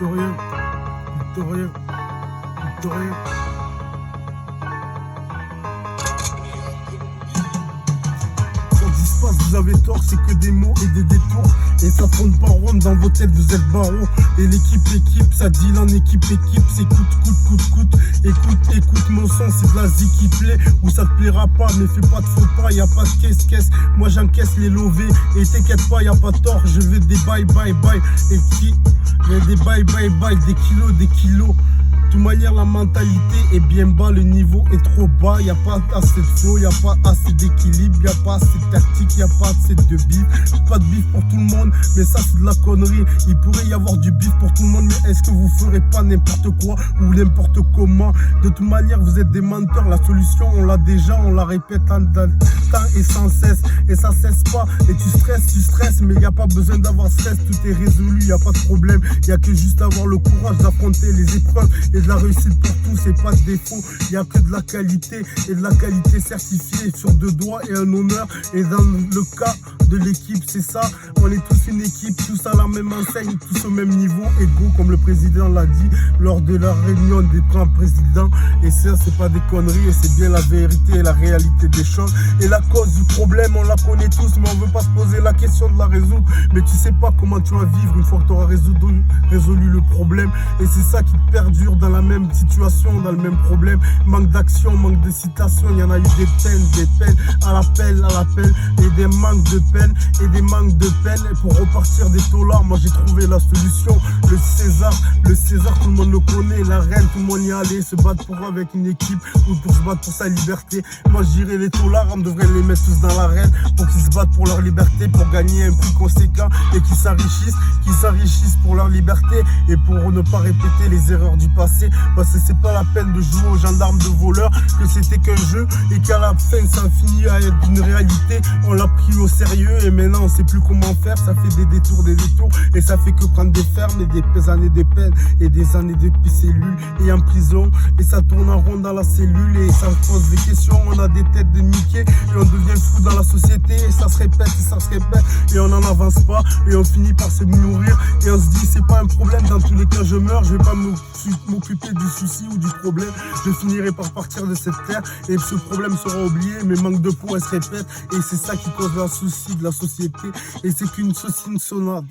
Victorien, Victorien, Victorien. Vous avez tort, c'est que des mots et des détours. Et ça tourne pas rond dans vos têtes, vous êtes barreaux. Et l'équipe, ça dit en équipe, c'est coûte. Écoute mon son, c'est de la zik qui plaît. Ou ça te plaira pas, mais fais pas de faux pas, y'a pas de caisse. Moi j'encaisse les lovés. Et t'inquiète pas, y'a pas tort, je veux des bye. Et qui des bye, des kilos. De toute manière, la mentalité est bien bas, le niveau est trop bas. Y'a pas assez de flow, y'a pas assez d'équilibre, y'a pas assez de tactique, y'a pas assez de bif. Pas de bif pour tout le monde, mais ça c'est de la connerie. Il pourrait y avoir du bif pour tout le monde, mais est-ce que vous ferez pas n'importe quoi ou n'importe comment? De toute manière, vous êtes des menteurs. La solution, on l'a déjà, on la répète en temps et sans cesse. Et ça cesse pas. Et tu stresses, mais y'a pas besoin d'avoir stress. Tout est résolu, y'a pas de problème. Y'a que juste avoir le courage d'affronter les épreuves. Et de la réussite pour tout, c'est pas de défaut. Il y a que de la qualité et de la qualité certifiée sur 2 doigts et un honneur. Et dans le cas de l'équipe, c'est ça. On est tous une équipe, tous à la même enseigne, tous au même niveau, égaux, comme le président l'a dit lors de la réunion des 30 présidents. Et ça, c'est pas des conneries, et c'est bien la vérité et la réalité des choses. Et la cause du problème, on la connaît tous, mais on veut pas se poser la question de la résoudre. Mais tu sais pas comment tu vas vivre une fois que tu auras résolu le problème. Et c'est ça qui te perdure dans la même situation, dans le même problème. Manque d'action, manque de citation. Il y en a eu des peines à l'appel, et des manques de peine, et des manques de peine. Et pour repartir des taulards, moi j'ai trouvé la solution. Le César, tout le monde le connaît. La reine, tout le monde y allait. Se battre pour avec une équipe ou pour se battre pour sa liberté. Moi je dirais les taulards, on devrait les mettre tous dans l'arène pour qu'ils se battent pour leur liberté, pour gagner un prix conséquent et qu'ils s'enrichissent pour leur liberté et pour ne pas répéter les erreurs du passé. Parce que c'est pas la peine de jouer aux gendarmes de voleurs, que c'était qu'un jeu et qu'à la fin ça finit à être une réalité. On l'a pris au sérieux et maintenant on sait plus comment faire. Ça fait des détours et ça fait que prendre des fermes et des années de peine et des années de cellules et en prison. Et ça tourne en rond dans la cellule et ça pose des questions. On a des têtes de niquer et on devient fou dans la société et ça se répète et on n'en avance pas et on finit par se nourrir et on se dit c'est pas un problème, dans tous les cas je meurs, je vais pas m'occuper du souci ou du problème, je finirai par partir de cette terre et ce problème sera oublié, mais manque de peau elle se répète et c'est ça qui cause un souci de la société et c'est qu'une saucissonnade.